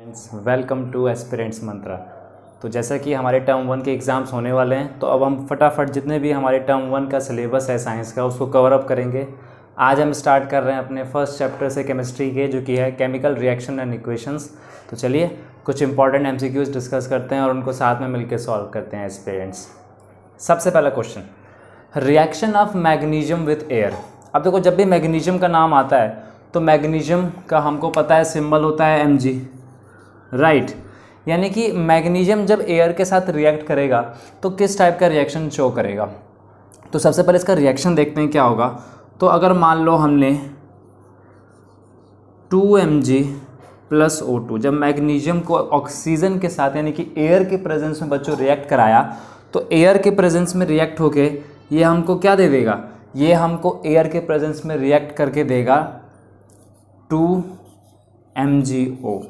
Welcome two aspirants मंत्रा। तो जैसा कि हमारे टर्म 1 के एग्ज़ाम्स होने वाले हैं, तो अब हम फटाफट जितने भी हमारे टर्म 1 का सिलेबस है साइंस का उसको कवर अप करेंगे। आज हम स्टार्ट कर रहे हैं अपने फर्स्ट चैप्टर से केमिस्ट्री के, जो कि है केमिकल रिएक्शन एंड इक्वेशंस। तो चलिए कुछ इंपॉर्टेंट एमसीक्यूज डिस्कस करते हैं और उनको साथ में मिलकर सॉल्व करते हैं एस्पिरेंट्स। सबसे पहला question, reaction of magnesium with air. अब देखो, जब भी मैग्नीशियम का नाम आता है तो मैग्नीशियम का हमको पता है सिंबल होता है Mg, राइट। यानी कि मैग्नीशियम जब एयर के साथ रिएक्ट करेगा तो किस टाइप का रिएक्शन शो करेगा। तो सबसे पहले इसका रिएक्शन देखते हैं क्या होगा। तो अगर मान लो हमने 2Mg + O2 जब मैग्नीशियम को ऑक्सीजन के साथ यानी कि एयर के प्रेजेंस में बच्चों रिएक्ट कराया, तो एयर के प्रेजेंस में रिएक्ट होके ये हमको क्या दे देगा, ये हमको एयर के प्रेजेंस में रिएक्ट करके देगा 2MgO।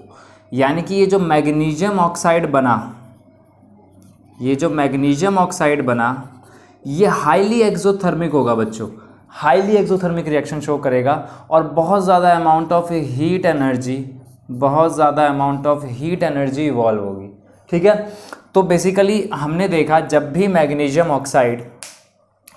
यानी कि ये जो मैग्नीशियम ऑक्साइड बना, ये हाईली एक्सोथर्मिक होगा बच्चों, हाईली एक्सोथर्मिक रिएक्शन शो करेगा और बहुत ज़्यादा amount of heat energy evolve होगी। ठीक है, तो बेसिकली हमने देखा जब भी मैग्नीशियम ऑक्साइड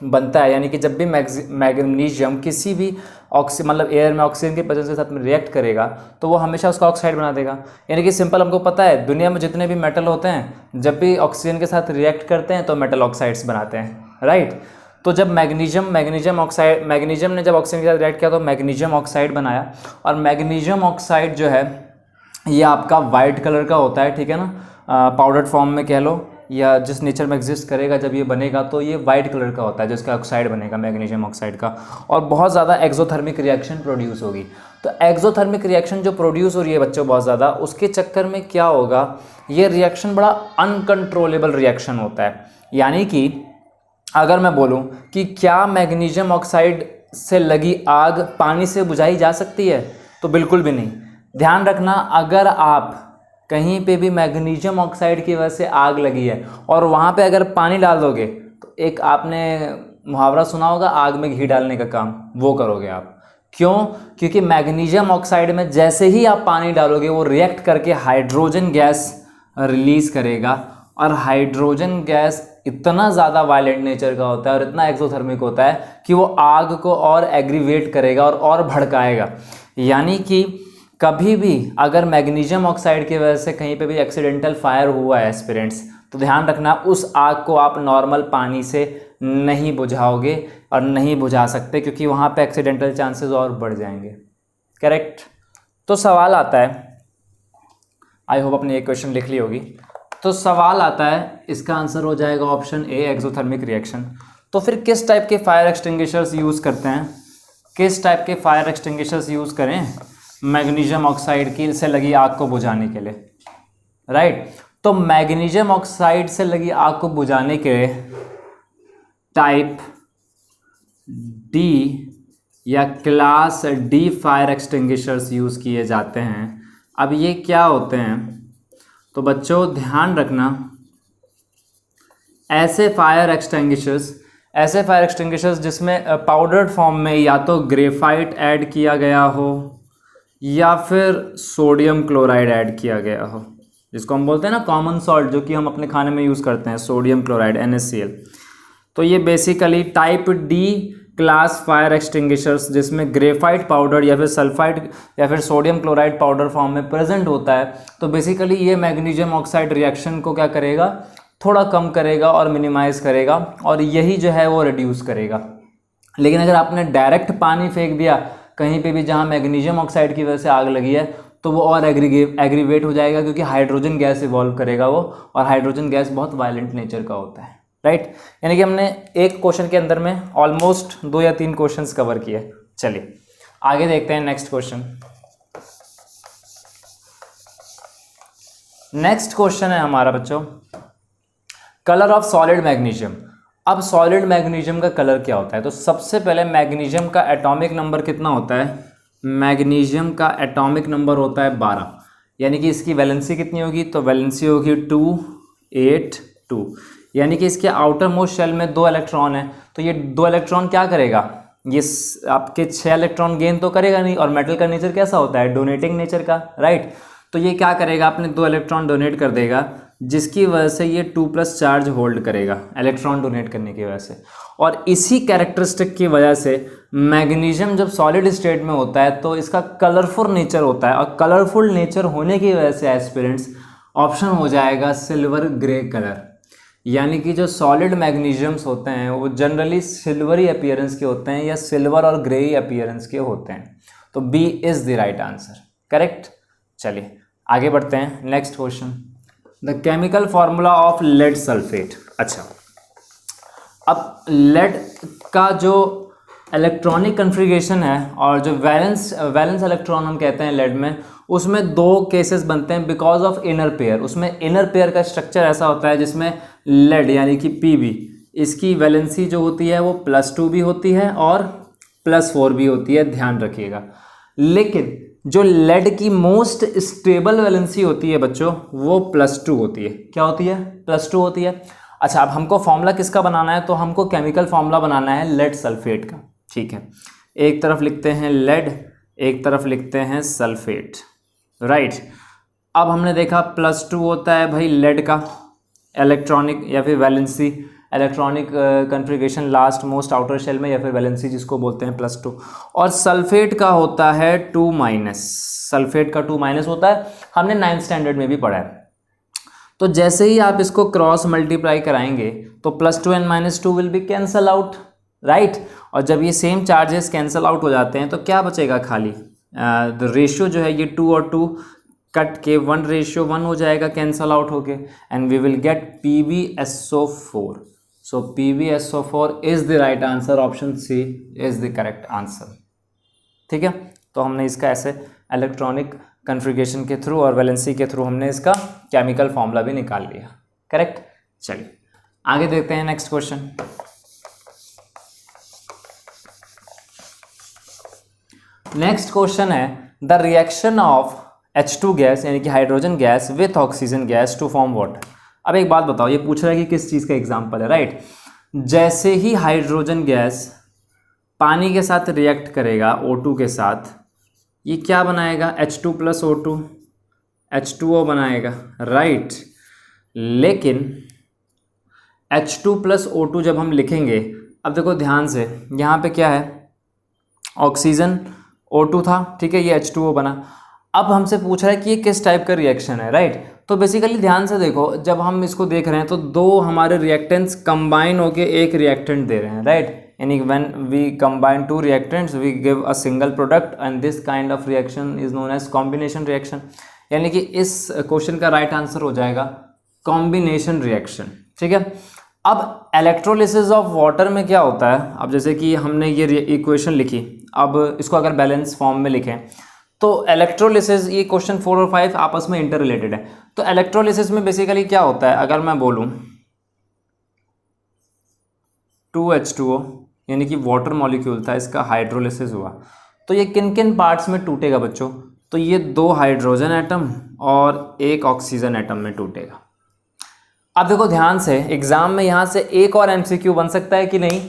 बनता है, यानी कि जब भी मैग्नीशियम किसी भी मतलब एयर में ऑक्सीजन के प्रेजेंस के साथ में रिएक्ट करेगा तो वो हमेशा उसका ऑक्साइड बना देगा। यानी कि सिंपल हमको पता है दुनिया में जितने भी मेटल होते हैं जब भी ऑक्सीजन के साथ रिएक्ट करते हैं तो मेटल ऑक्साइड्स बनाते हैं, राइट। तो जब मैग्नीशियम ने जब ऑक्सीजन के साथ रिएक्ट किया तो मैग्नीशियम ऑक्साइड बनाया, और मैग्नीशियम ऑक्साइड जो है ये आपका वाइट कलर का होता है, ठीक है ना, पाउडर्ड फॉर्म में कह लो या जिस नेचर में एग्जिस्ट करेगा जब ये बनेगा तो ये वाइट कलर का होता है जिसका ऑक्साइड बनेगा मैग्नीशियम ऑक्साइड का, और बहुत ज़्यादा एक्सोथर्मिक रिएक्शन प्रोड्यूस होगी। तो एक्सोथर्मिक रिएक्शन जो प्रोड्यूस हो रही है बच्चों बहुत ज़्यादा, उसके चक्कर में क्या होगा, ये रिएक्शन बड़ा अनकंट्रोलेबल रिएक्शन होता है। यानी कि अगर मैं बोलूँ कि क्या मैग्नीशियम ऑक्साइड से लगी आग पानी से बुझाई जा सकती है, तो बिल्कुल भी नहीं। ध्यान रखना, अगर आप कहीं पे भी मैग्नीशियम ऑक्साइड की वजह से आग लगी है और वहाँ पे अगर पानी डाल दोगे तो एक आपने मुहावरा सुना होगा, आग में घी डालने का काम, वो करोगे आप। क्यों? क्योंकि मैग्नीशियम ऑक्साइड में जैसे ही आप पानी डालोगे वो रिएक्ट करके हाइड्रोजन गैस रिलीज करेगा, और हाइड्रोजन गैस इतना ज़्यादा वायलेंट नेचर का होता है और इतना एक्सोथर्मिक होता है कि वो आग को और एग्रीवेट करेगा और भड़काएगा। यानी कि कभी भी अगर मैग्नीशियम ऑक्साइड की वजह से कहीं पे भी एक्सीडेंटल फायर हुआ है एस्पिरेंट्स, तो ध्यान रखना उस आग को आप नॉर्मल पानी से नहीं बुझाओगे और नहीं बुझा सकते, क्योंकि वहाँ पे एक्सीडेंटल चांसेस और बढ़ जाएंगे। करेक्ट। तो सवाल आता है, आई होप अपनी एक क्वेश्चन लिख ली होगी। तो सवाल आता है, इसका आंसर हो जाएगा ऑप्शन ए, एक्सोथर्मिक रिएक्शन। तो फिर किस टाइप के फायर एक्सटिंग्विशर्स यूज़ करते हैं, किस टाइप के फायर एक्सटिंग्विशर्स यूज़ करें मैग्नीशियम ऑक्साइड की से लगी आग को बुझाने के लिए, राइट। तो मैग्नीशियम ऑक्साइड से लगी आग को बुझाने के लिए टाइप डी या class D fire extinguishers use किए जाते हैं। अब ये क्या होते हैं, तो बच्चों ध्यान रखना, ऐसे फायर एक्सटिंग्विशर्स जिसमें पाउडर्ड फॉर्म में या तो ग्रेफाइट ऐड किया गया हो या फिर सोडियम क्लोराइड ऐड किया गया हो, जिसको हम बोलते हैं ना कॉमन सॉल्ट, जो कि हम अपने खाने में यूज़ करते हैं, सोडियम क्लोराइड NaCl। तो ये basically type D class fire extinguishers जिसमें ग्रेफाइट पाउडर या फिर सल्फाइड या फिर सोडियम क्लोराइड पाउडर फॉर्म में प्रेजेंट होता है, तो बेसिकली ये मैग्नीशियम ऑक्साइड रिएक्शन को क्या करेगा, थोड़ा कम करेगा और मिनिमाइज करेगा, और यही जो है वो रिड्यूस करेगा। लेकिन अगर आपने डायरेक्ट पानी फेंक दिया कहीं पे भी जहाँ मैग्नीशियम ऑक्साइड की वजह से आग लगी है, तो वो और एग्रीवेट हो जाएगा, क्योंकि हाइड्रोजन गैस इवॉल्व करेगा वो, और हाइड्रोजन गैस बहुत वायलेंट नेचर का होता है, राइट। यानी कि हमने एक क्वेश्चन के अंदर में ऑलमोस्ट 2 या 3 क्वेश्चंस कवर किए। चलिए आगे देखते हैं नेक्स्ट क्वेश्चन। नेक्स्ट क्वेश्चन है हमारा बच्चों, कलर ऑफ सॉलिड मैग्नीशियम। अब सॉलिड मैग्नीशियम का कलर क्या होता है। तो सबसे पहले मैग्नीशियम का एटॉमिक नंबर कितना होता है, मैग्नीशियम का एटॉमिक नंबर होता है 12। यानी कि इसकी वैलेंसी कितनी होगी, तो वैलेंसी होगी 282। यानी कि इसके आउटर मोस्ट शेल में 2 इलेक्ट्रॉन है, तो ये 2 इलेक्ट्रॉन क्या करेगा, ये आपके 6 इलेक्ट्रॉन गेन तो करेगा नहीं। और मेटल का नेचर कैसा होता है, डोनेटिंग नेचर का, राइट। तो ये क्या करेगा, अपने 2 इलेक्ट्रॉन डोनेट कर देगा, जिसकी वजह से ये 2+ चार्ज होल्ड करेगा इलेक्ट्रॉन डोनेट करने की वजह से। और इसी कैरेक्टरिस्टिक की वजह से मैग्नीशियम जब सॉलिड स्टेट में होता है तो इसका कलरफुल नेचर होता है, और कलरफुल नेचर होने की वजह से एस्पिरेंट्स ऑप्शन हो जाएगा सिल्वर ग्रे कलर। यानी कि जो सॉलिड मैग्नीशियम्स होते हैं वो जनरली सिल्वरी अपीयरेंस के होते हैं या सिल्वर और ग्रे अपीयरेंस के होते हैं। तो B is the right answer, correct. चलिए आगे बढ़ते हैं, next question, the chemical formula of lead sulphate. अच्छा, अब लेड का जो इलेक्ट्रॉनिक कन्फिग्रेशन है और जो वैलेंस इलेक्ट्रॉन हम कहते हैं लेड में, उसमें 2 केसेस बनते हैं बिकॉज ऑफ इनर पेयर। उसमें इनर पेयर का स्ट्रक्चर ऐसा होता है जिसमें लेड यानी कि Pb, इसकी वैलेंसी जो होती है वो +2 भी होती है और +4 भी होती है, ध्यान रखिएगा। लेकिन जो लेड की मोस्ट स्टेबल वैलेंसी होती है बच्चों वो +2 होती है। क्या होती है? +2 होती है। अच्छा, अब हमको फॉर्मूला किसका बनाना है? तो हमको केमिकल फार्मूला बनाना है लेड सल्फेट का। ठीक है, एक तरफ लिखते हैं लेड, एक तरफ लिखते हैं सल्फेट, राइट। अब हमने देखा +2 होता है भाई लेड का इलेक्ट्रॉनिक या फिर valency, electronic configuration last most outer shell में, या फिर वैलेंसी जिसको बोलते हैं +2। और सल्फेट का होता है 2-, सल्फेट का 2- होता है, हमने 9th स्टैंडर्ड में भी पढ़ा है। तो जैसे ही आप इसको क्रॉस मल्टीप्लाई कराएंगे तो +2 and -2 will be cancel out, right. और जब ये सेम चार्जेस कैंसल आउट हो जाते हैं तो क्या बचेगा? खाली द रेशियो जो है ये 2 और 2 कट के 1:1 हो जाएगा कैंसल आउट होके, and we will get PbSO4। So PbSO4 is the right answer, option C is the correct answer. ठीक है, तो हमने इसका ऐसे इलेक्ट्रॉनिक कन्फिग्रेशन के थ्रू और वैलेंसी के थ्रू हमने इसका केमिकल फॉर्मूला भी निकाल लिया, करेक्ट। चलिए आगे देखते हैं नेक्स्ट क्वेश्चन। नेक्स्ट क्वेश्चन है the reaction of H2 gas यानी कि hydrogen gas with oxygen gas to form water. अब एक बात बताओ, ये पूछ रहा है कि किस चीज़ का एग्जाम्पल है, राइट। जैसे ही हाइड्रोजन गैस पानी के साथ रिएक्ट करेगा O2 के साथ, ये क्या बनाएगा? H2 + O2, H2O बनाएगा, राइट। लेकिन H2 + O2 जब हम लिखेंगे, अब देखो ध्यान से, यहाँ पे क्या है? ऑक्सीजन O2 था, ठीक है, ये H2O बना। अब हमसे पूछ रहा है कि ये किस टाइप का रिएक्शन है, राइट। तो बेसिकली ध्यान से देखो, जब हम इसको देख रहे हैं तो 2 हमारे रिएक्टेंट्स कंबाइन होके एक रिएक्टेंट दे रहे हैं, राइट। यानी when we combine 2 reactants we give a single product, and this kind of reaction is known as combination reaction. यानी कि इस क्वेश्चन का राइट आंसर हो जाएगा कॉम्बिनेशन रिएक्शन, ठीक है। अब इलेक्ट्रोलिसिस ऑफ वाटर में क्या होता है? अब जैसे कि हमने ये इक्वेशन लिखी, अब इसको अगर बैलेंस फॉर्म में लिखें तो इलेक्ट्रोलिसिस, ये क्वेश्चन 4 और 5 आपस में इंटर रिलेटेड है। तो इलेक्ट्रोलिसिस में बेसिकली क्या होता है? अगर मैं बोलूं 2H2O यानी कि वाटर मॉलिक्यूल था, इसका हाइड्रोलिसिस हुआ, तो ये किन किन पार्ट्स में टूटेगा बच्चों? तो ये 2 हाइड्रोजन एटम और 1 ऑक्सीजन एटम में टूटेगा। अब देखो ध्यान से, एग्जाम में यहाँ से एक और MCQ बन सकता है कि नहीं,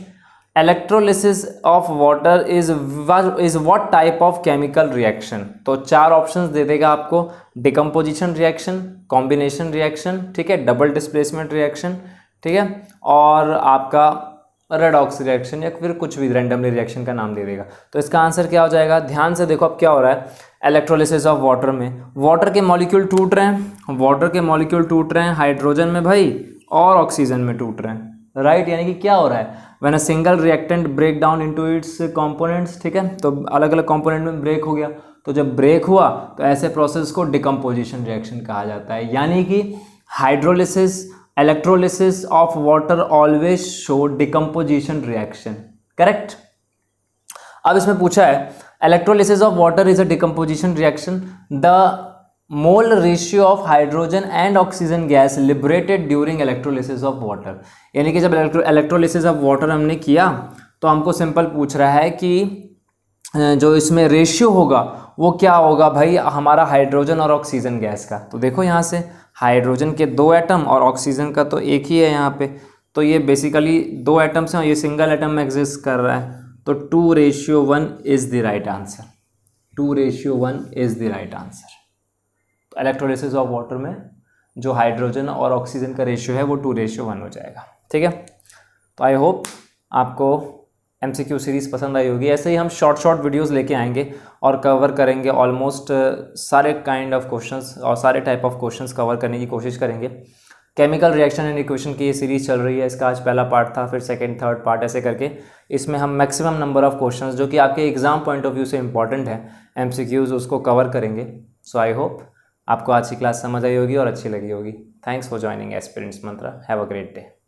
electrolysis of water is what type of chemical reaction. तो 4 ऑप्शंस दे देगा आपको, डिकम्पोजिशन रिएक्शन, कॉम्बिनेशन रिएक्शन, ठीक है, डबल डिस्प्लेसमेंट रिएक्शन, ठीक है, और आपका रेडॉक्स रिएक्शन, या फिर कुछ भी रैंडमली रिएक्शन का नाम दे देगा। तो इसका आंसर क्या हो जाएगा? ध्यान से देखो अब क्या हो रहा है इलेक्ट्रोलिसिस ऑफ वाटर में, वाटर के मॉलिक्यूल टूट रहे हैं, वाटर के मॉलिक्यूल टूट रहे हैं हाइड्रोजन में भाई और ऑक्सीजन में टूट रहे हैं, राइट। यानी कि क्या हो रहा है? When a single reactant break down into its components, ठीक है, तो अलग अलग कंपोनेंट में ब्रेक हो गया, तो जब ब्रेक हुआ तो ऐसे प्रोसेस को डिकम्पोजिशन रिएक्शन कहा जाता है। यानी कि hydrolysis, electrolysis of water always show decomposition reaction, correct. अब इसमें पूछा है electrolysis of water is a decomposition reaction, the mole ratio of hydrogen and oxygen gas liberated during electrolysis of water. यानी कि जब इलेक्ट्रोलिसिस ऑफ वाटर हमने किया तो हमको सिंपल पूछ रहा है कि जो इसमें रेशियो होगा वो क्या होगा भाई हमारा हाइड्रोजन और ऑक्सीजन गैस का। तो देखो यहाँ से हाइड्रोजन के 2 एटम और ऑक्सीजन का तो एक ही है यहाँ पे, तो ये बेसिकली 2 एटम्स हैं और ये सिंगल एटम में एग्जिस्ट कर रहा है, तो 2:1 is the right answer, 2:1 is the right answer, तो इलेक्ट्रोलिसिस ऑफ वाटर में जो हाइड्रोजन और ऑक्सीजन का रेशियो है वो 2:1 हो जाएगा। ठीक है, तो आई होप आपको MCQ सीरीज़ पसंद आई होगी। ऐसे ही हम शॉर्ट वीडियोस लेके आएंगे और कवर करेंगे ऑलमोस्ट सारे काइंड ऑफ क्वेश्चंस और सारे टाइप ऑफ क्वेश्चंस कवर करने की कोशिश करेंगे। केमिकल रिएक्शन एंड इक्वेशन की ये सीरीज़ चल रही है, इसका आज पहला पार्ट था, फिर सेकंड थर्ड पार्ट ऐसे करके इसमें हम मैक्सिमम नंबर ऑफ क्वेश्चंस जो कि आपके एग्जाम पॉइंट ऑफ व्यू से इंपॉर्टेंट है MCQs उसको कवर करेंगे। सो आई होप आपको आज की क्लास समझ आई होगी और अच्छी लगी होगी। Thanks for joining aspirants Mantra. Have a great day.